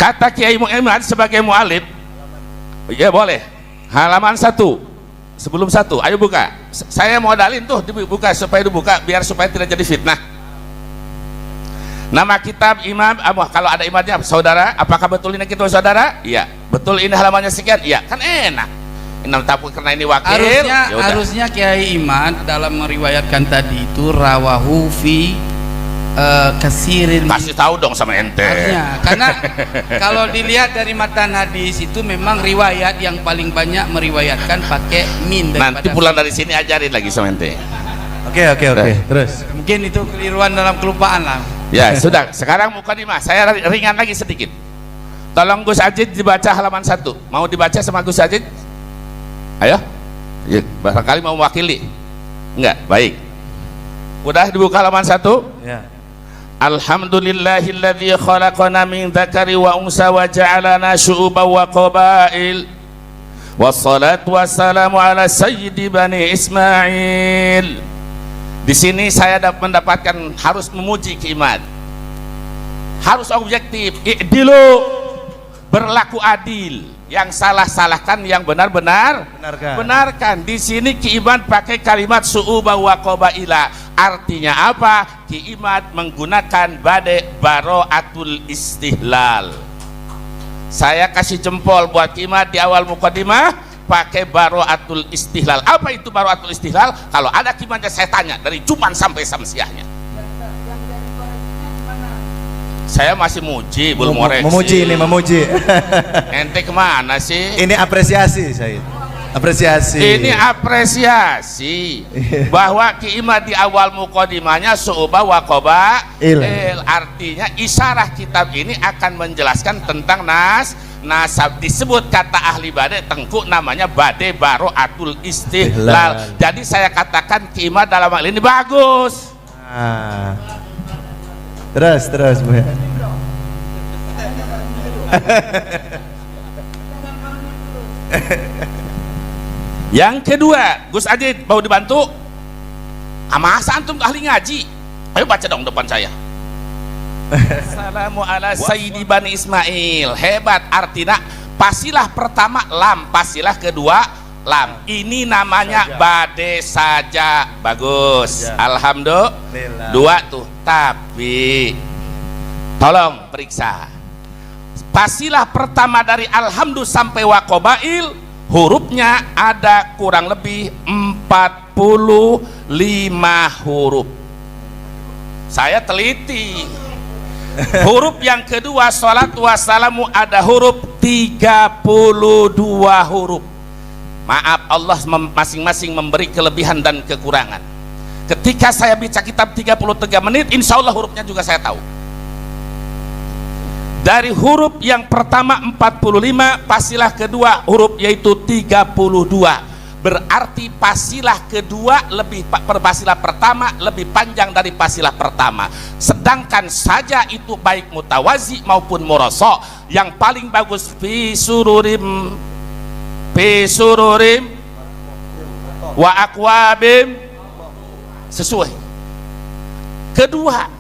Kata Kiai Muhammad sebagai mu'alif, ya boleh. Halaman 1 sebelum 1, ayo buka. Saya modalin tuh dibuka supaya dibuka biar supaya tidak jadi fitnah. Nama kitab Imam kalau ada imamnya saudara, apakah betul ini kita saudara? Iya. Betul ini halamannya sekian? Iya. Kan enak. Tapi karena ini wakil, harusnya Kiai Imad dalam meriwayatkan tadi itu rawahu fi kasirin. Kasih tahu dong sama ente. Harusnya, karena kalau dilihat dari matan hadis itu memang riwayat yang paling banyak meriwayatkan pakai min. Nanti pulang dari sini ajarin lagi sama ente. Oke. Terus. Mungkin itu keliruan dalam kelupaan lah. Ya sudah. Sekarang mukadimah. Saya ringan lagi sedikit. Tolong Gus Ajid dibaca halaman 1. Mau dibaca sama Gus Ajid? Ayo. Ya, barangkali mau mewakili. Enggak, baik. Udah dibuka halaman 1? Ya. Alhamdulillahilladzi khalaqana min dzakari wa unsa wa ja'alana syu'uban wa qabail. Wassalatu wassalamu ala sayyidi bani Ismail. Di sini saya mendapatkan harus memuji Kimat. Harus objektif, i'dilu, berlaku adil. Yang salah salahkan, yang benar benarkan. Di sini Ki Imad pakai kalimat su'uba wa qabaila. Artinya apa? Ki Imad menggunakan baro'atul istihlal. Saya kasih jempol buat Ki Imad di awal mukadimah pakai baro'atul istihlal. Apa itu baro'atul istihlal? Kalau ada Ki Imad saya tanya dari Juman sampai Samsiahnya. Saya masih muji, belum ngoreksi. Memuji. Ente kemana sih? Ini apresiasi saya. Ini apresiasi bahwa Ki Imad di awal mukadimahnya su'uba wa qabail. Artinya isyarah kitab ini akan menjelaskan tentang nasab. Disebut kata ahli bade tengku namanya bade baro'atul istihlal. Jadi saya katakan Ki Imad dalam hal ini bagus. Terus Bu. Yang kedua, Gus Ajid mau dibantu? Masa antum ahli ngaji? Ayo baca dong depan saya. Assalamu ala sayyidi bani Ismail. Hebat, artinya pasilah pertama lam, pasilah kedua lam. Ini namanya bade saja. Bagus. Alhamdulillah. 2 tuh. Tapi tolong periksa. Pasilah pertama dari alhamdulillah sampai wa qabail, hurufnya ada kurang lebih 45 huruf. Saya teliti. Huruf yang kedua sholatu wassalamu ada huruf 32 huruf. Maaf, Allah masing-masing memberi kelebihan dan kekurangan. Ketika saya baca kitab 33 menit, insya Allah hurufnya juga saya tahu. Dari huruf yang pertama 45, pasilah kedua huruf yaitu 32. Berarti pasilah kedua pasilah pertama lebih panjang dari pasilah pertama. Sedangkan saja itu baik mutawazi maupun murasa, yang paling bagus fi sururim wa akwabim, sesuai. Kedua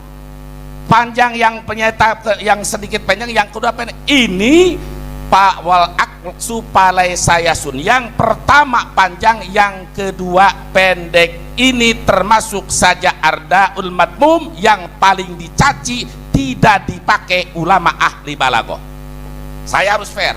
panjang, yang penyeta yang sedikit panjang, yang kedua pendek. Ini Pak wal aksu palai sayasun. Yang pertama panjang, yang kedua pendek. Ini termasuk saja ardaul madmum yang paling dicaci, tidak dipakai ulama ahli balaghah. Saya harus fair.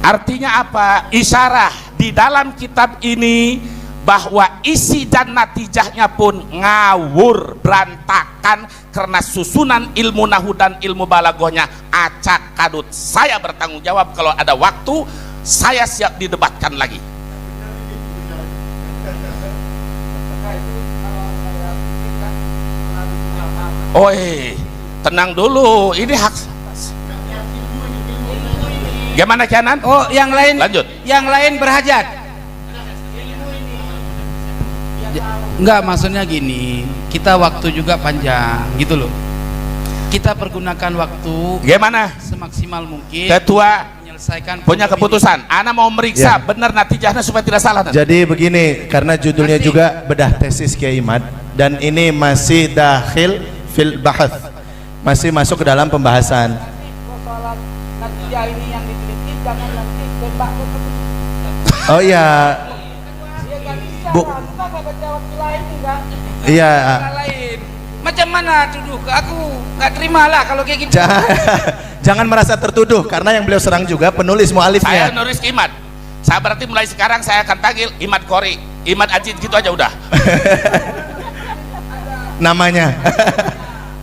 Artinya apa? Isyarah di dalam kitab ini bahwa isi dan natijahnya pun ngawur, berantakan karena susunan ilmu nahu dan ilmu balaghahnya acak kadut. Saya bertanggung jawab, kalau ada waktu saya siap didebatkan lagi. Oi, tenang dulu, ini hak. Gimana Kianan? Oh, yang lain lanjut. Yang lain berhajat. Enggak, maksudnya gini, kita waktu juga panjang gitu loh. Kita pergunakan waktu gimana semaksimal mungkin. Ketua menyelesaikan punya keputusan. Ana mau meriksa benar natijahnya supaya tidak salah. Jadi begini, karena judulnya juga bedah tesis Kiai Imad dan ini masih dakhil fil bahath. Masih masuk ke dalam pembahasan. Persoalan natijah ini yang diteliti, jangan nanti tembak ke Oh iya. dia nggak bisa Bu. kan, kita nggak baca waktu lain kan? Iya. Lain. Macam mana tuduh ke aku? Nggak terima lah kalau kayak gitu. Jangan merasa tertuduh karena yang beliau serang juga penulis Saya mualifnya. nulis ke Imad. Saya berarti mulai sekarang saya akan panggil Imad Kori, Imad Ajid gitu aja udah. Namanya.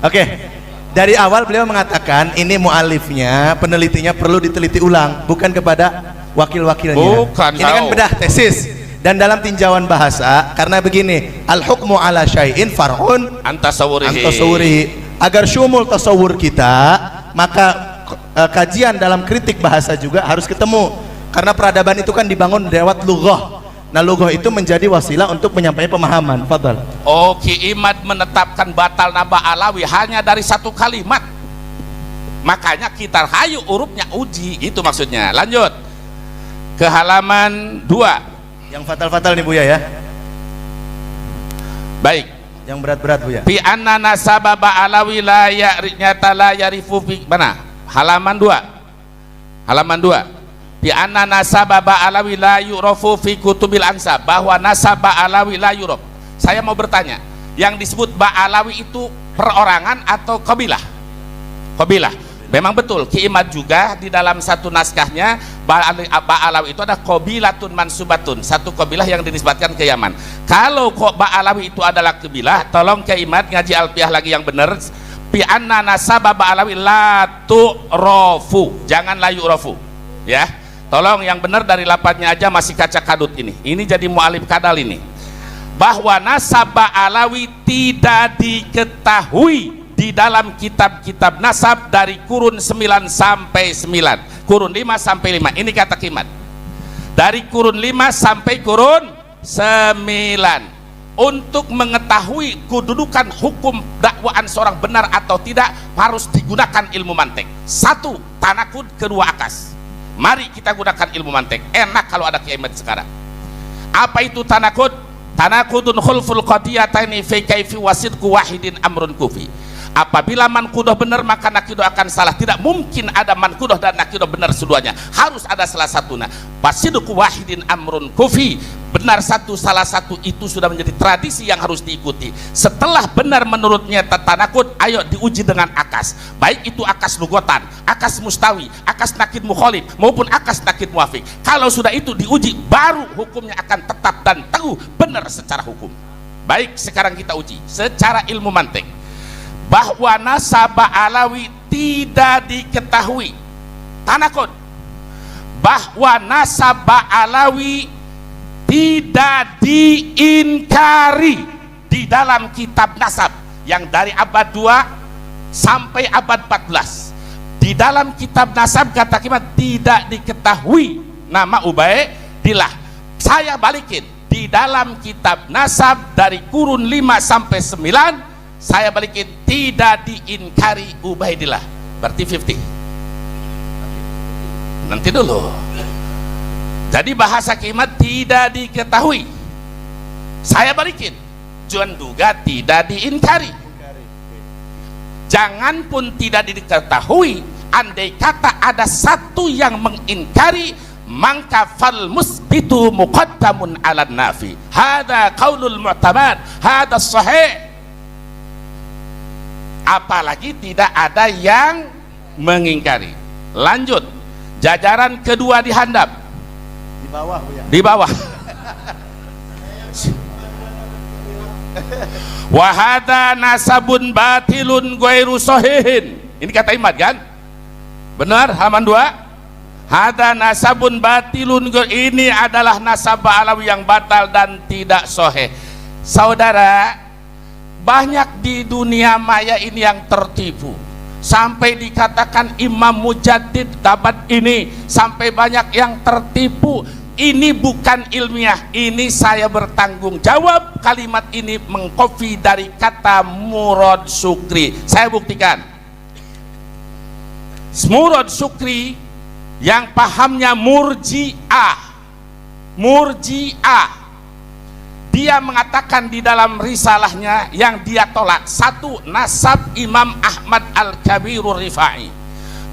Oke. Dari awal beliau mengatakan ini mualifnya, penelitinya perlu diteliti ulang, bukan kepada wakil-wakilnya. Bukan, Ini kan tahu. bedah tesis. Dan dalam tinjauan bahasa, karena begini, al-hukmu ala syai'in far'un Antasawurihi. antasawurihi. Agar syumul tasawur kita, maka kajian dalam kritik bahasa juga harus ketemu. Karena peradaban itu kan dibangun lewat lughah. Nah, lughah itu menjadi wasilah untuk menyampaikan pemahaman. Fadal. Ki Imad menetapkan batal naba alawi hanya dari satu kalimat. Makanya kita hayu urupnya uji, itu maksudnya. Lanjut ke halaman 2. Yang fatal-fatal nih Buya ya. Baik. Yang berat-berat Buya. Fi anna nasaba alawi la ya'rinyata la yarifu fi mana? Halaman 2. Halaman 2. Bi anna nasaba alawi la yu'rafu fi kutubil ansab, bahwa nasaba alawi la yu'raf. Saya mau bertanya, yang disebut alawi itu perorangan atau kabilah? Kabilah. Memang betul, Ki Imad juga di dalam satu naskahnya alawi itu ada qabilatun mansubatun, satu kabilah yang dinisbatkan ke Yaman. Kalau alawi itu adalah kabilah, tolong Ki Imad ngaji alfiah lagi yang benar. Bi anna nasaba alawi la tu'rafu, jangan la yu'rafu. Ya. Tolong yang benar dari lapatnya aja, masih kaca kadut ini. Ini jadi mu'alif kadal ini. Bahwa nasab alawi tidak diketahui di dalam kitab-kitab nasab dari kurun 9 sampai 9. Kurun 5 sampai 5. Ini kata Kimat. Dari kurun 5 sampai kurun 9. Untuk mengetahui kedudukan hukum dakwaan seorang benar atau tidak, harus digunakan ilmu mantek. 1. Tanakud, kedua akas. Mari kita gunakan ilmu mantek. Enak kalau ada kiamat sekarang. Apa itu tanakud? Tanakudun khulful qadiyataini fi kaifi wasidku wahidin amrun kufi. Apabila mankudoh benar, maka nakidoh akan salah. Tidak mungkin ada mankudoh dan nakidoh benar seduanya. Harus ada salah satunya. Wasidku wahidin amrun kufi. Benar satu, salah satu, itu sudah menjadi tradisi yang harus diikuti. Setelah benar menurutnya tanakud, ayo diuji dengan akas. Baik itu akas lugotan, akas mustawi, akas nakid mukhalif, maupun akas nakid muafik. Kalau sudah itu diuji, baru hukumnya akan tetap dan teguh benar secara hukum. Baik, sekarang kita uji secara ilmu mantek. Bahwa nasaba alawi tidak diketahui. Tanakud. Bahwa nasaba alawi tidak diingkari di dalam kitab nasab yang dari abad 2 sampai abad 14. Di dalam kitab nasab kata Kimat tidak diketahui nama Ubaidillah. Saya balikin, di dalam kitab nasab dari kurun 5 sampai 9, saya balikin tidak diingkari Ubaidillah. Berarti 50. Nanti dulu. Jadi bahasa Kimat tidak diketahui. Saya balikin, Juan duga tidak diingkari. Jangan pun tidak diketahui, andai kata ada satu yang mengingkari, maka fal musbitu muqaddamun ala nafi. Hada qaulul mu'tamad, hada sahih. Apalagi tidak ada yang mengingkari. Lanjut, jajaran kedua dihandap. Bawah Buya. Di bawah. Wahada nasabun batilun ghairu sahihin. Ini kata Imad kan? Benar, halaman 2. Hada nasabun batilun, ini adalah nasab alawi yang batal dan tidak sahih. Saudara, banyak di dunia maya ini yang tertipu. Sampai dikatakan Imam Mujaddid dapat ini, sampai banyak yang tertipu. Ini bukan ilmiah, ini saya bertanggung jawab. Kalimat ini mengkopi dari kata Murad Sukri. Saya buktikan. Murad Sukri yang pahamnya murji'ah. Murji'ah. dia mengatakan di dalam risalahnya yang dia tolak: satu, nasab Imam Ahmad Al-Kabirur Rifai;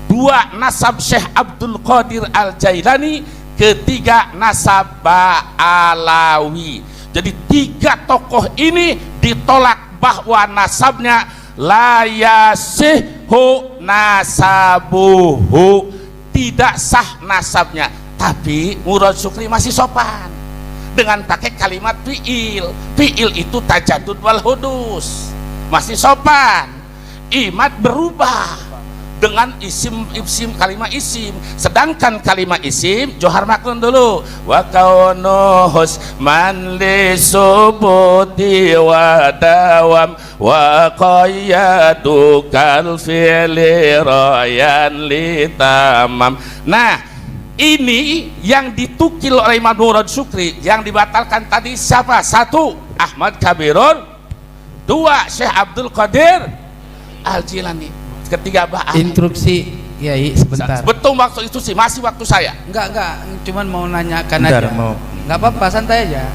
dua, nasab Syekh Abdul Qadir Al-Jailani; ketiga, nasab Ba'alawi. Jadi tiga tokoh ini ditolak bahwa nasabnya la yasihhu nasabuhu, tidak sah nasabnya. Tapi Murad Syukri masih sopan dengan pakai kalimat fi'il. Fi'il itu tajadud wal hudus, masih sopan. Imad berubah dengan isim kalimat isim, sedangkan kalimat isim johar maklun dulu. Wa kaunuhus man li subuti wa dawam wa qayyadu kal fi'li rayan li tamam. Nah, ini yang ditukil oleh Imam Murad Syukri. Yang dibatalkan tadi siapa? Satu, Ahmad Kabirun; dua, Syekh Abdul Qadir Al-Jilani; ketiga, Instruksi Kiai sebentar. Betul, waktu itu sih masih waktu saya. Enggak, cuman mau nanyakan Bentar, aja. mau. Enggak apa-apa, santai aja.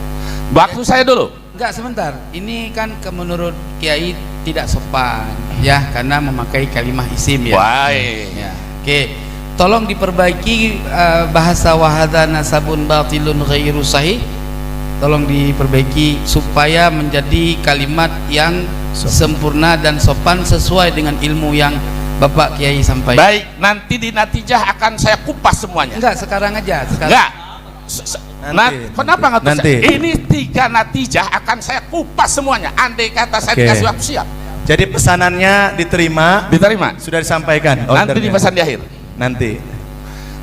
Waktu saya dulu. Enggak, sebentar. Ini kan menurut Kiai tidak sopan ya, karena memakai kalimat isim ya. Baik. Ya. Oke. Tolong diperbaiki bahasa wahada nasabun batilun ghairu sahih. Tolong diperbaiki supaya menjadi kalimat yang sempurna dan sopan sesuai dengan ilmu yang Bapak Kiai sampaikan. Baik, nanti di natijah akan saya kupas semuanya. Enggak, sekarang aja. Enggak. Kenapa nggak bisa? Nanti. Ini tiga natijah akan saya kupas semuanya. Andai kata saya Oke. dikasih waktu, siap. Jadi pesanannya diterima, Diterima. sudah disampaikan. Nanti ordernya. dipesan di akhir. Nanti.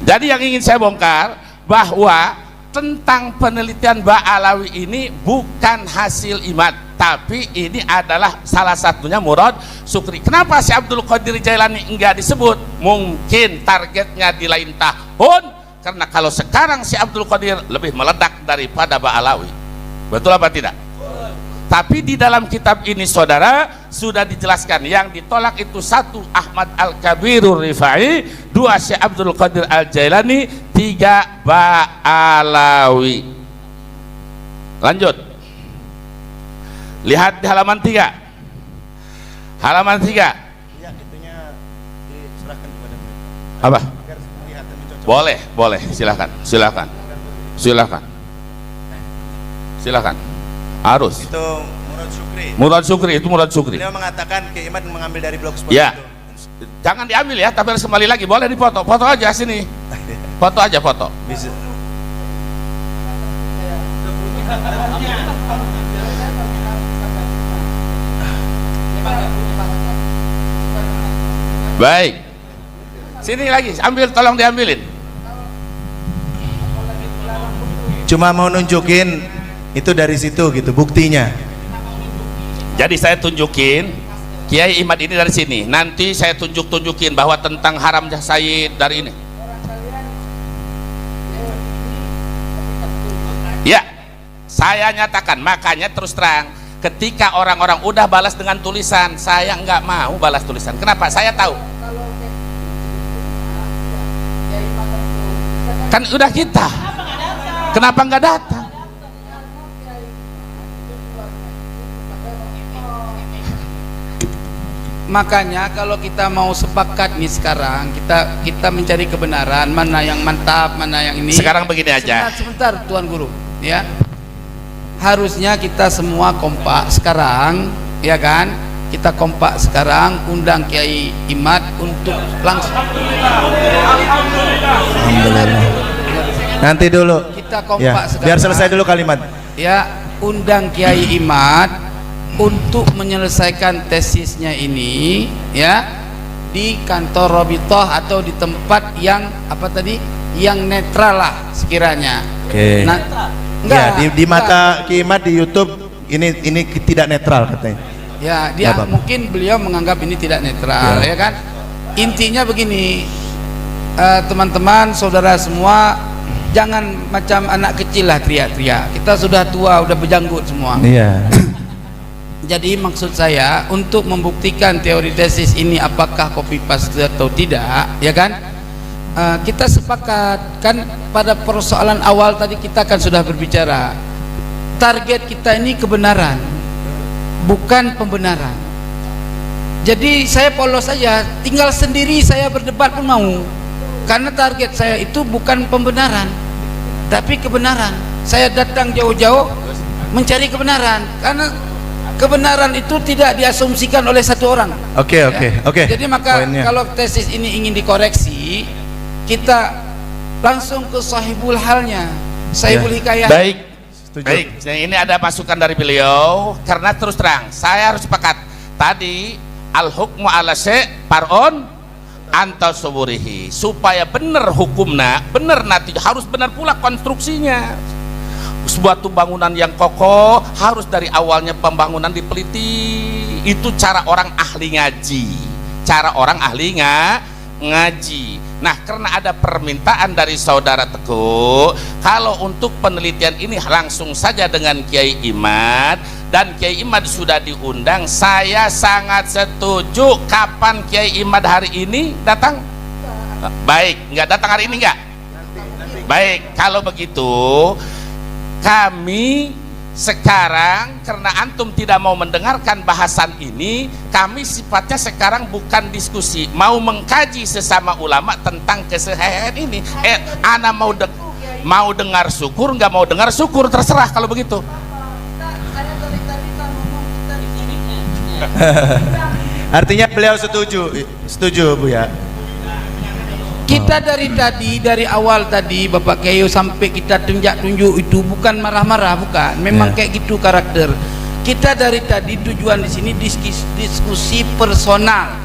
Jadi yang ingin saya bongkar bahwa tentang penelitian Ba'alawi ini bukan hasil Imad, tapi ini adalah salah satunya Murad Syukri. Kenapa si Abdul Qadir Jailani enggak disebut? Mungkin targetnya di lain tahun, karena kalau sekarang si Abdul Qadir lebih meledak daripada Ba'alawi. Betul apa tidak? Tapi di dalam kitab ini saudara sudah dijelaskan yang ditolak itu: satu, Ahmad Al-Kabirur Rifai; dua, Syekh Abdul Qadir Al-Jailani; tiga, Ba'alawi. Lanjut, lihat di halaman 3. Halaman 3. Ya, itunya diserahkan kepada mereka. Apa? Agar melihat dan mencocokkan. Boleh, silakan. Silakan. Harus. Itu Murad Syukri, itu Murad Syukri. Beliau mengatakan Kiai Imad mengambil dari blogspot Ya. itu. Jangan diambil ya, tapi harus kembali lagi. Boleh dipoto, foto aja sini. Foto aja, foto. Bisa. Baik. Sini lagi, ambil, tolong diambilin. Cuma mau nunjukin itu dari situ gitu buktinya. Jadi saya tunjukin Kiai Imad ini dari sini. Nanti saya tunjukin bahwa tentang haramnya Sayyid dari ini. Ya, saya nyatakan. Makanya terus terang, ketika orang-orang udah balas dengan tulisan, saya nggak mau balas tulisan. Kenapa? Saya tahu. Kan udah kita. Kenapa nggak datang? Makanya kalau kita mau sepakat nih sekarang, kita mencari kebenaran, mana yang mantap, mana yang ini. Sekarang begini aja. Sebentar Tuan Guru, ya. Harusnya kita semua kompak sekarang, ya kan? Kita kompak sekarang, undang Kiai Imad untuk langsung. Alhamdulillah. Nanti dulu. Kita kompak Ya, sekarang. biar selesai dulu kalimat. Ya, undang Kiai Imad untuk menyelesaikan tesisnya ini, ya, di kantor Robitoh atau di tempat yang apa tadi, yang netral lah sekiranya. Oke. Nah, Ya, di mata Kiai Imad di YouTube ini tidak netral katanya. ya, dia Nggak apa-apa. mungkin beliau menganggap ini tidak netral, ya kan. Intinya begini, teman-teman, saudara semua, jangan macam anak kecil lah teriak-teriak. Kita sudah tua, udah berjanggut semua. Iya. Jadi maksud saya untuk membuktikan teori tesis ini apakah copy paste atau tidak, ya kan? Kita sepakat kan pada persoalan awal tadi kita kan sudah berbicara target kita ini kebenaran, bukan pembenaran. Jadi saya polos saja, tinggal sendiri saya berdebat pun mau, karena target saya itu bukan pembenaran tapi kebenaran. Saya datang jauh-jauh mencari kebenaran, karena kebenaran itu tidak diasumsikan oleh satu orang. Oke. Jadi maka Poinnya. kalau tesis ini ingin dikoreksi, kita langsung ke sahibul halnya, sahibul hikayah. Baik. Setuju. Baik, nah, ini ada masukan dari beliau. Karena terus terang, saya harus sepakat. Tadi al-hukmu ala syai' far'un anta suburihi. Supaya benar hukumnya, benar nanti harus benar pula konstruksinya. Suatu bangunan yang kokoh harus dari awalnya pembangunan dipeliti. Itu cara orang ahli ngaji. Cara orang ahli ngaji. Nah, karena ada permintaan dari saudara Teguh, kalau untuk penelitian ini langsung saja dengan Kiai Imad, dan Kiai Imad sudah diundang, saya sangat setuju. Kapan Kiai Imad hari ini datang? Baik, nggak datang hari ini nggak? Baik, kalau begitu kami sekarang, karena antum tidak mau mendengarkan bahasan ini, kami sifatnya sekarang bukan diskusi, mau mengkaji sesama ulama tentang keseharian ini. Ana mau dengar syukur, nggak mau dengar syukur, terserah kalau begitu. Artinya beliau setuju Bu ya. Kita dari awal tadi Bapak Kiai sampai kita tunjuk itu bukan marah-marah, bukan. Memang kayak gitu karakter. Kita dari tadi tujuan di sini diskusi personal.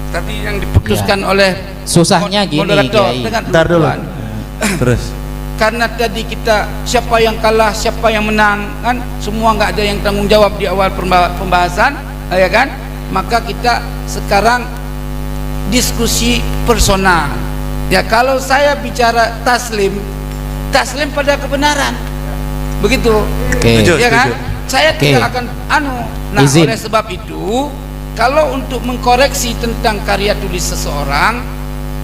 Tadi yang diputuskan oleh susahnya gini moderator Kiai. dengan Bentar dulu. tujuan. Terus. Karena tadi kita siapa yang kalah, siapa yang menang, kan semua nggak ada yang tanggung jawab di awal pembahasan, ya kan? Maka kita sekarang diskusi personal. Ya, kalau saya bicara taslim pada kebenaran, begitu. Oke. Ya kan? Saya Oke. tidak akan Nah, Izin. oleh sebab itu, kalau untuk mengkoreksi tentang karya tulis seseorang,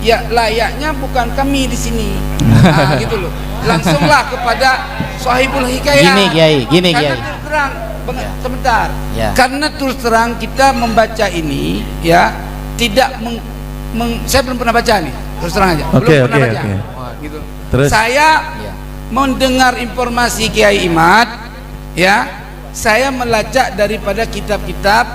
ya layaknya bukan kami di sini. Nah, gitu loh. Langsunglah kepada sahibul hikayah. Gini Karena Kiai. terus terang, sebentar. Ya. Karena terus terang kita membaca ini, ya, tidak saya belum pernah baca nih. Terus terang aja. Belum pernah baca. Wah, gitu. Terus? Saya Ya. mendengar informasi Kiai Imad, ya, saya melacak daripada kitab-kitab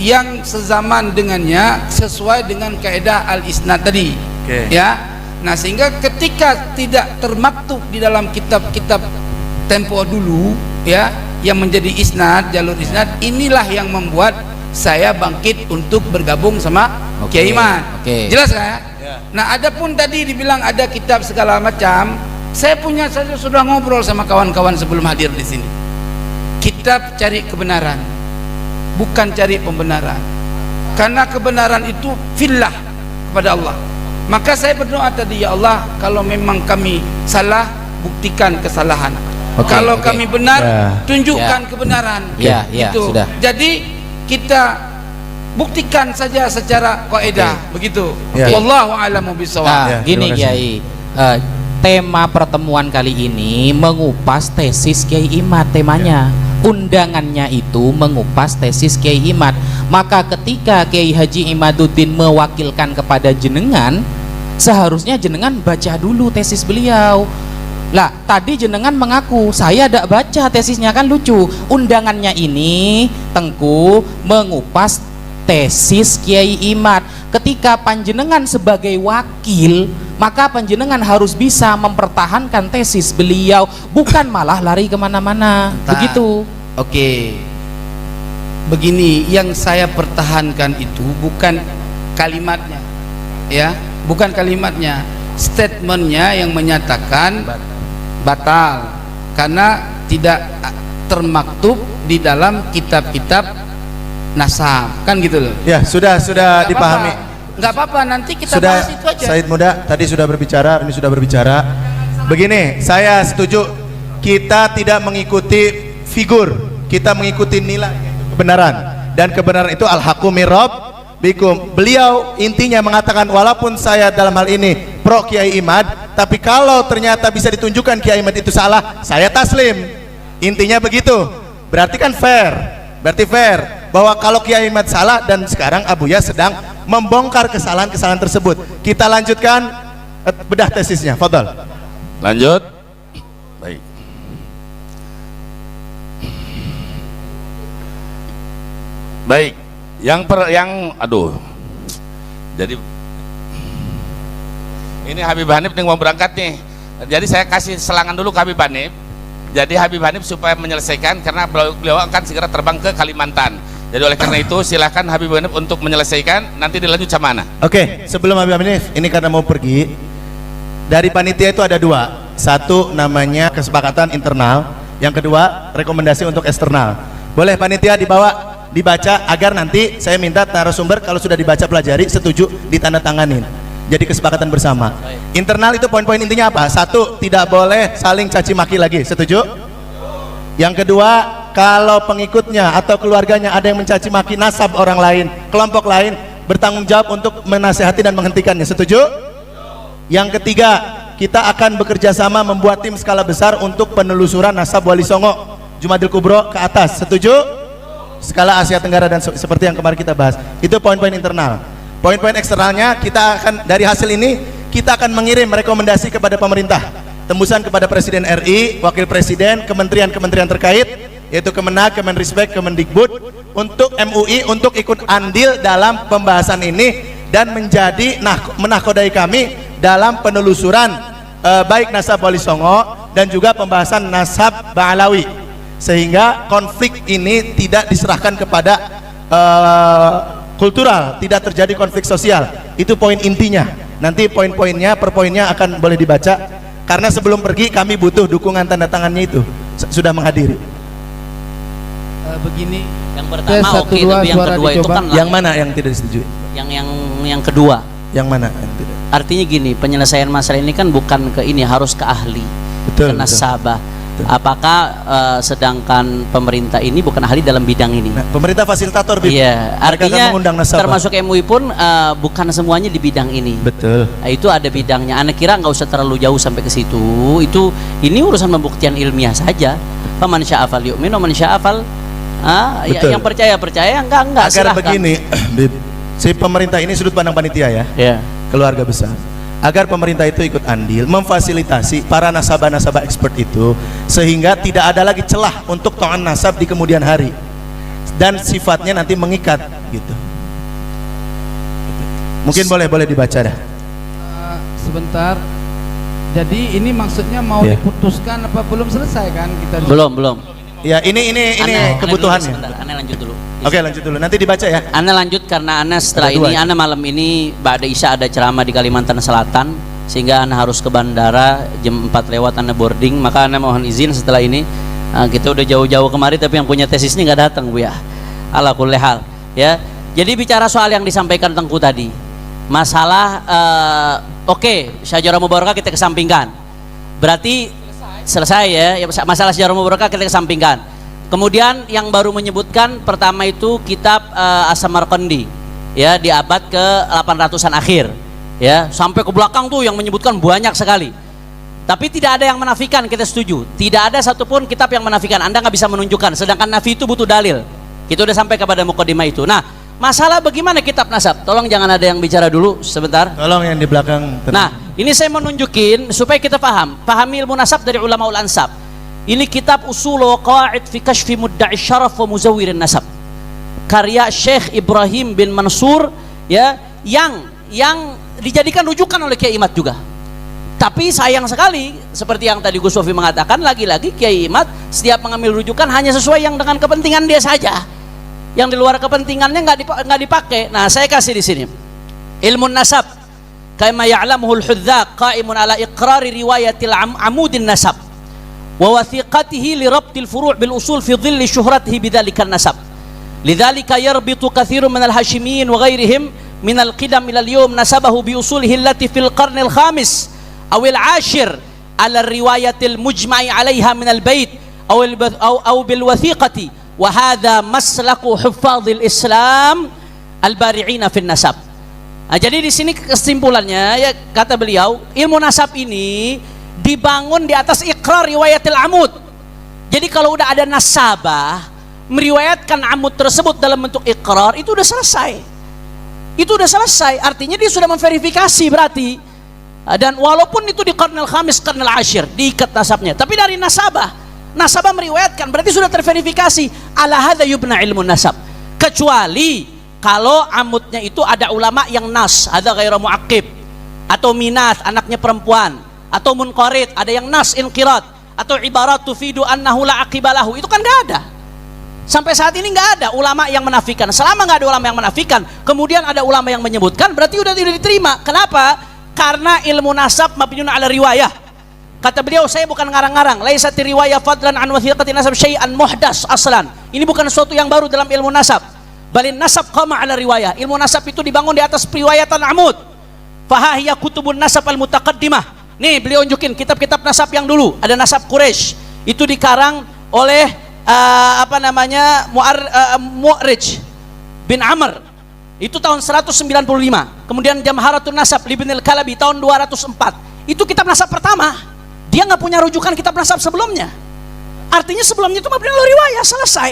yang sezaman dengannya sesuai dengan kaidah al-isnad tadi. Oke. Ya. Nah, sehingga ketika tidak termaktub di dalam kitab-kitab tempo dulu, ya, yang menjadi isnad, jalur isnad, inilah yang membuat saya bangkit untuk bergabung sama Kiai Imad. Jelas kan? Nah, adapun tadi dibilang ada kitab segala macam, saya sudah ngobrol sama kawan-kawan sebelum hadir di sini. Kitab cari kebenaran, bukan cari pembenaran. Karena kebenaran itu fillah kepada Allah. Maka saya berdoa tadi, ya Allah, kalau memang kami salah, buktikan kesalahan. Kalau kami benar, tunjukkan kebenaran. Ya, gitu. sudah. Jadi kita buktikan saja secara kaidah, begitu. Ya. Wallahu a'lamu bishawab. Nah, Ya, gini terima kasih. Kiai. Tema pertemuan kali ini mengupas tesis Kiai Imad, temanya. Undangannya itu mengupas tesis Kiai Imad. Maka ketika Kiai Haji Imaduddin mewakilkan kepada jenengan, seharusnya jenengan baca dulu tesis beliau. Lah, tadi jenengan mengaku saya tidak baca tesisnya, kan lucu. Undangannya ini Tengku mengupas tesis Kiai Imad. Ketika panjenengan sebagai wakil, maka panjenengan harus bisa mempertahankan tesis beliau, bukan malah lari kemana-mana. Begitu. Oke. Begini, yang saya pertahankan itu bukan kalimatnya, ya, bukan kalimatnya, statementnya yang menyatakan batal karena tidak termaktub di dalam kitab-kitab nasab, kan gitu loh. Ya, sudah dipahami. Nggak apa-apa, nanti kita Sudah, bahas itu aja. Said Muda tadi sudah berbicara, ini sudah berbicara. Begini, saya setuju, kita tidak mengikuti figur, kita mengikuti nilai kebenaran, dan kebenaran itu al-haqqu min rabbikum. Beliau intinya mengatakan, walaupun saya dalam hal ini pro Kiai Imad, tapi kalau ternyata bisa ditunjukkan Kiai Imad itu salah, saya taslim. Intinya begitu. Berarti kan fair. Berarti fair bahwa kalau Kiai Imad salah dan sekarang Abuya sedang membongkar kesalahan-kesalahan tersebut. Kita lanjutkan bedah tesisnya. Fadhal. Lanjut. Baik. Baik. Jadi ini Habib Hanif yang mau berangkat nih. Jadi saya kasih selangan dulu ke Habib Hanif. Jadi Habib Hanif supaya menyelesaikan karena beliau akan segera terbang ke Kalimantan. Jadi oleh karena itu silakan Habib Hanif untuk menyelesaikan, nanti dilanjut sama Ana. Oke, sebelum Habib Hanif, ini karena mau pergi, dari panitia itu ada dua. Satu namanya kesepakatan internal, yang kedua rekomendasi untuk eksternal. Boleh panitia dibaca agar nanti saya minta narasumber kalau sudah dibaca pelajari, setuju ditandatanganin. Jadi kesepakatan bersama. Internal itu poin-poin intinya apa? Satu, tidak boleh saling caci maki lagi. Setuju? Yang kedua, kalau pengikutnya atau keluarganya ada yang mencaci maki nasab orang lain, kelompok lain, bertanggung jawab untuk menasehati dan menghentikannya. Setuju? Yang ketiga, kita akan bekerja sama membuat tim skala besar untuk penelusuran nasab Wali Songo Jumadil Kubro ke atas. Setuju? Skala Asia Tenggara dan seperti yang kemarin kita bahas. Itu poin-poin internal. Poin-poin eksternalnya, kita akan dari hasil ini kita akan mengirim rekomendasi kepada pemerintah, tembusan kepada Presiden RI, Wakil Presiden, kementerian-kementerian terkait, yaitu Kemenag, Kemenristek, Kemendikbud, untuk MUI untuk ikut andil dalam pembahasan ini dan menjadi menahkodai kami dalam penelusuran baik nasab Wali Songo dan juga pembahasan nasab Ba'alawi, sehingga konflik ini tidak diserahkan kepada kultural, tidak terjadi konflik sosial. Itu poin intinya. Nanti poin-poinnya per poinnya akan boleh dibaca, karena sebelum pergi kami butuh dukungan tanda tangannya itu sudah menghadiri. Begini, yang pertama tes, oke, 1, 2, tapi yang suara kedua itu dicoba. kan Yang mana yang tidak disetujui? yang kedua. Yang mana yang tidak? Artinya gini, penyelesaian masalah ini kan bukan ke ini, harus ke ahli, ke nasabah. Apakah sedangkan pemerintah ini bukan ahli dalam bidang ini? Nah, pemerintah fasilitator, Bib. Iya, Mereka artinya akan mengundang nasabah. termasuk MUI pun bukan semuanya di bidang ini. Betul. Nah, itu ada bidangnya. Anak kira nggak usah terlalu jauh sampai ke situ. Ini urusan pembuktian ilmiah saja. Faman syaa'a falyu'min wa man syaa'a fal yang percaya enggak Agar silahkan. begini, Bib, si pemerintah ini sudut pandang panitia ya, keluarga besar. Agar pemerintah itu ikut andil, memfasilitasi para nasabah-nasabah expert itu, sehingga tidak ada lagi celah untuk to'an nasab di kemudian hari, dan sifatnya nanti mengikat gitu. Mungkin boleh dibaca dah. Sebentar. Jadi ini maksudnya mau diputuskan apa belum selesai kan kita? Belum. Ya, ini kebutuhannya. Ane lanjut dulu. Oke, lanjut dulu. Nanti dibaca ya. Ane lanjut karena Ane setelah ini, Ane malam ini ba'da Isya ada ceramah di Kalimantan Selatan, sehingga Ane harus ke bandara jam 4 lewat, Ane boarding. Maka Ane mohon izin setelah ini, kita udah jauh-jauh kemari tapi yang punya tesis ini nggak datang, Bu ya. Ala kulli hal, ya. Jadi bicara soal yang disampaikan Tengku tadi, masalah syajarah mubarakah kita kesampingkan. Berarti selesai ya, masalah syajarah mubarakah kita kesampingkan. Kemudian yang baru menyebutkan pertama itu kitab As-Samarqandi, ya, di abad ke 800-an akhir, ya, sampai ke belakang tuh yang menyebutkan banyak sekali. Tapi tidak ada yang menafikan, kita setuju. Tidak ada satupun kitab yang menafikan. Anda nggak bisa menunjukkan. Sedangkan nafi itu butuh dalil. Kita udah sampai kepada mukadimah itu. Nah, masalah bagaimana kitab nasab? Tolong jangan ada yang bicara dulu sebentar. Tolong yang di belakang. Nah, ini saya mau nunjukin supaya kita pahami ilmu nasab dari ulama ul ansab. Ini kitab Usul wa Qawaid fi Kashfi Mudda'i Syaraf wa Muzawirin Nasab, karya Syekh Ibrahim bin Mansur, ya, yang dijadikan rujukan oleh Kiai Imad juga. Tapi sayang sekali, seperti yang tadi Gus Sofi mengatakan, lagi-lagi Kiai Imad setiap mengambil rujukan hanya sesuai yang dengan kepentingan dia saja. Yang di luar kepentingannya nggak dipakai. Nah, saya kasih di sini. Ilmu nasab, kama ya'lamuhul hudzaq, qaimun ala iqrari riwayatil amudin nasab wa wathiqatihi li rabtil furu' bil usul fi dhilli syuhratihi bidzalika nasab. Lidzalika yarbitu katsirun minal hashimiyyin wa ghairihim minal qidam ila al-yawm nasabahu bi usulihi allati fil qarnil khamis aw al-ashir ala riwayatil mujma'i 'alaiha minal bait aw bil wathiqati, wa hadha maslaku huffadhil Islam al-bari'ina fin nasab. Nah, jadi di sini kesimpulannya, ya, kata beliau, ilmu nasab ini dibangun di atas ikrar riwayatil amud, Jadi kalau udah ada nasabah meriwayatkan amud tersebut dalam bentuk iqrar, itu udah selesai. Itu udah selesai. Artinya dia sudah memverifikasi berarti. Dan walaupun itu di qarnil khamis, qarnil ashir, diikat nasabnya. Tapi dari nasabah meriwayatkan berarti sudah terverifikasi. Ala hadza yubna ilmu nasab. Kecuali kalau amudnya itu ada ulama yang nas, ada ghairu muaqib, atau minas, anaknya perempuan, atau munqarid, ada yang nas inqirat, atau ibarat tufidu annahu la aqibalahu, itu kan nggak ada. Sampai saat ini nggak ada ulama yang menafikan. Selama nggak ada ulama yang menafikan, kemudian ada ulama yang menyebutkan, berarti udah tidak diterima. Kenapa? Karena ilmu nasab mabniun ala riwayah. Kata beliau, saya bukan ngarang-ngarang. Laisati riwayah fadlan an wathiqati nasab syai'an muhdas aslan. Ini bukan sesuatu yang baru dalam ilmu nasab. Balin nasab qama ala riwayah. Ilmu nasab itu dibangun di atas periwayatan amud. Fahahiya kutubun nasab al-mutaqaddimah. Nih beliau unjukin kitab-kitab nasab yang dulu. Ada nasab Quraisy. Itu dikarang oleh Mu'rij bin Amr. Itu tahun 195. Kemudian Jamharatun Nasab Ibn al-Kalabi tahun 204. Itu kitab nasab pertama. Dia nggak punya rujukan kitab nasab sebelumnya. Artinya sebelumnya itu mabni ala riwayah, selesai.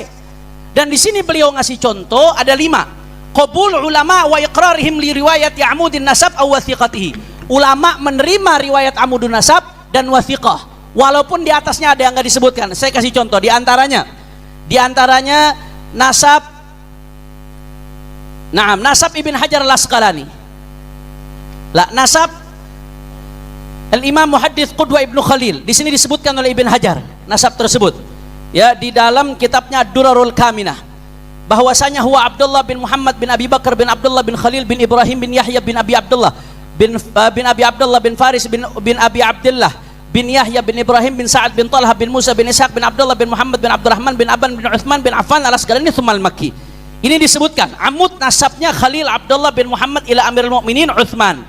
Dan di sini beliau ngasih contoh ada 5. Qabul ulama wa iqrarihim li riwayat amudin nasab aw wathiqatihi. Ulama menerima riwayat amudun nasab dan wathiqah. Walaupun di atasnya ada yang nggak disebutkan. Saya kasih contoh di antaranya nasab nasab Ibn Hajar al-Asqalani. Nasab Al-Imam Muhaddits Qudwah Ibnu Khalil. Di sini disebutkan oleh Ibn Hajar nasab tersebut. Ya, di dalam kitabnya Durarul Kaminah, bahwasanya huwa Abdullah bin Muhammad bin Abi Bakar bin Abdullah bin Khalil bin Ibrahim bin Yahya bin Abi Abdullah bin Abi Abdullah bin Faris bin Abi Abdullah bin Yahya bin Ibrahim bin Sa'ad bin Talha bin Musa bin Ishaq bin Abdullah bin Muhammad bin Abdurrahman bin Aban bin Uthman bin Affan al-Asqalani tsumma al-Makki. Ini disebutkan amud nasabnya Khalil Abdullah bin Muhammad ila Amirul Mukminin Uthman.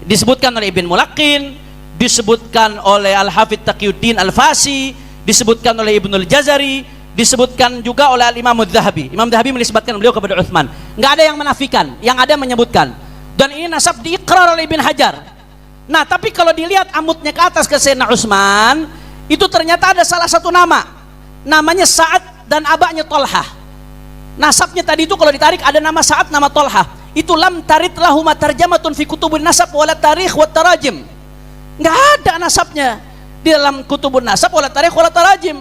Disebutkan oleh Ibn Mulaqin, disebutkan oleh Al-Hafidz Taqiyuddin Al-Fasi, disebutkan oleh Ibnul Jazari, disebutkan juga oleh Imam Adz-Dzahabi. Imam Dzahabi menisbatkan beliau kepada Uthman. Enggak ada yang menafikan, yang ada menyebutkan. Dan ini nasab diikrar oleh Ibn Hajar. Nah, tapi kalau dilihat amudnya ke atas ke Sayyidina Utsman, itu ternyata ada salah satu nama. Namanya Sa'ad dan abaknya Tolhah. Nasabnya tadi itu kalau ditarik ada nama Sa'ad, nama Tolhah. Itu lam tarid lahuma tarjamatun fi kutubun nasab wala tarikh wa tarajim. Enggak ada nasabnya di dalam kutubun nasab wala tarikh wala tarajim.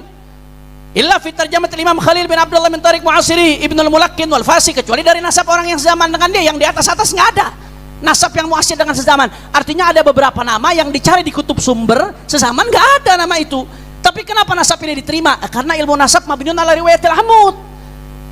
Illa fi tarjamat Imam Khalil bin Abdullah bin Tariq Mu'asiri Ibnul Mulaqin wal Fasi, kecuali dari nasab orang yang sezaman dengan dia, yang di atas-atas enggak ada. Nasab yang muasir dengan sezaman. Artinya ada beberapa nama yang dicari di kutub sumber sezaman enggak ada nama itu. Tapi kenapa nasab ini diterima? Karena ilmu nasab mabniun ala riwayatil amud.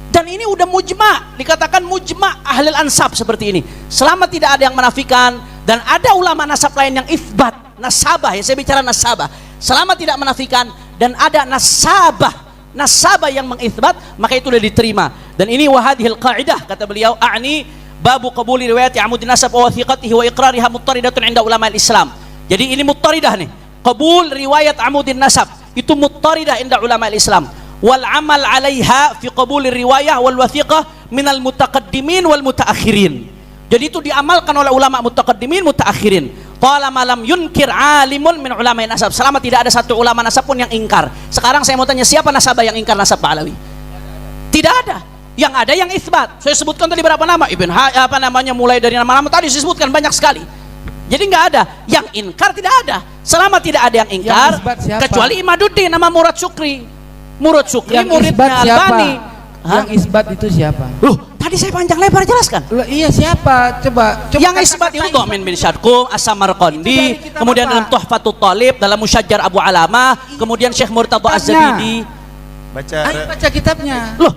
Dan ini udah mujma', dikatakan mujma' ahlul ansab seperti ini. Selama tidak ada yang menafikan dan ada ulama nasab lain yang itsbat, nasabah ya, saya bicara nasabah. Selama tidak menafikan dan ada nasabah yang mengitsbat, maka itu sudah diterima. Dan ini wahadhil qaidah, kata beliau, a'ni babu qabuli riwayati amudin nasab wa wathiqatihi wa iqrariha muttaridatun 'inda ulama al-Islam. Jadi ini muttaridah nih. Qabul riwayat amudin nasab itu muttaridah 'inda ulama al-Islam. Wal amal 'alaiha fi qabuli riwayah wal wathiqah minal mutaqaddimin wal mutaakhirin. Jadi itu diamalkan oleh ulama mutaqaddimin, mutaakhirin. Qala malam yunkir alimun min ulama nasab. Selama tidak ada satu ulama nasab pun yang ingkar. Sekarang saya mau tanya, siapa nasabah yang ingkar nasab Pak Alawi? Tidak ada. Yang ada yang itsbat. Saya sebutkan tadi berapa nama? Mulai dari nama-nama tadi saya sebutkan banyak sekali. Jadi enggak ada. Yang ingkar tidak ada. Selama tidak ada yang ingkar, kecuali Imaduddin nama Murad Syukri. Murad Syukri muridnya Albani. Yang isbat itu siapa? Loh, tadi saya panjang lebar jelaskan. Loh, iya siapa? Coba yang isbat itu Dhamin bin Syadqum, As-Samarqandi, kemudian dalam Tuhfatut Thalib, dalam Musyajjar Abu Alamah, kemudian Syekh Murtadha Az-Zabidi. Baca kitabnya. Loh,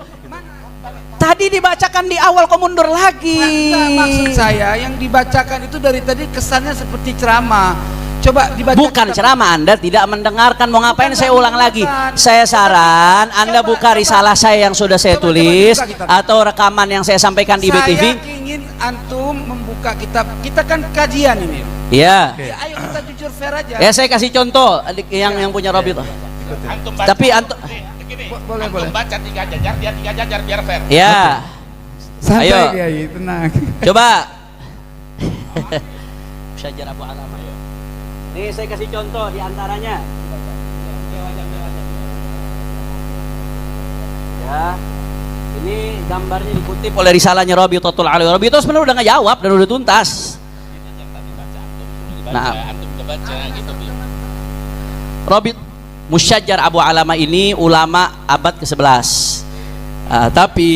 tadi dibacakan di awal, kok mundur lagi? Maksud saya yang dibacakan itu dari tadi kesannya seperti ceramah. Coba dibaca. Bukan ceramah, Anda tidak mendengarkan. Mau ngapain saya ulang lagi? Saya saran Anda buka risalah saya yang sudah saya tulis atau rekaman yang saya sampaikan di BTV. Saya ingin antum membuka kitab. Kita kan kajian ini. Iya. Ya, ayo kita jujur fair aja. Ya, saya kasih contoh yang punya Robi tuh. Tapi antum boleh. baca 3 jajar, dia 3 jajar biar fair. Ya. Santai, Ayo. Kiai, tenang. Coba. Musyajjar Abu Alamah. Nih saya kasih contoh di antaranya. Ya. Ini gambarnya dikutip oleh risalahnya Rabitatul Alawi. Rabitah sebenarnya udah ngejawab dan udah tuntas. Nah, Rabit Musyajjar Abu Alama ini ulama abad ke-11. Tapi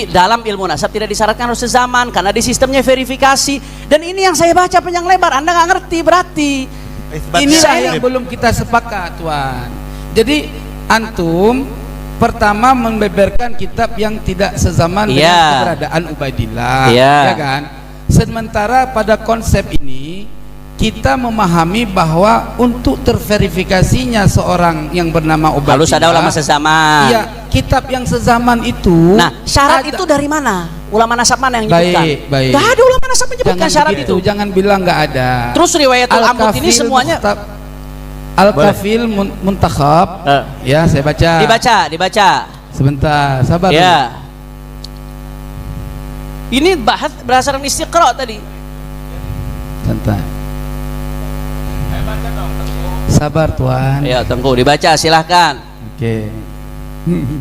dalam ilmu nasab tidak disyaratkan harus sezaman karena di sistemnya verifikasi. Dan ini yang saya baca panjang lebar, Anda nggak ngerti berarti. Inilah yang belum kita sepakat, Tuan. Jadi antum pertama membeberkan kitab yang tidak sezaman dengan keberadaan Ubaidillah, ya kan? Sementara pada konsep ini kita memahami bahwa untuk terverifikasinya seorang yang bernama Ubaidillah harus ada ulama sezaman. Iya, kitab yang sezaman itu. Nah, syarat itu dari mana? Ulama nasab mana yang menyebutkan? Baik. Gak ada ulama nasab menyebutkan syarat itu. Jangan bilang nggak ada. Terus riwayatul Amud ini semuanya Al-Kafil Muntakhab. Ya, saya baca. Dibaca. Sebentar, sabar. Ya. Ini bahas berdasarkan istiqra tadi. Santai. Sabar, Tuan. Ya, Tengku dibaca silahkan. Oke.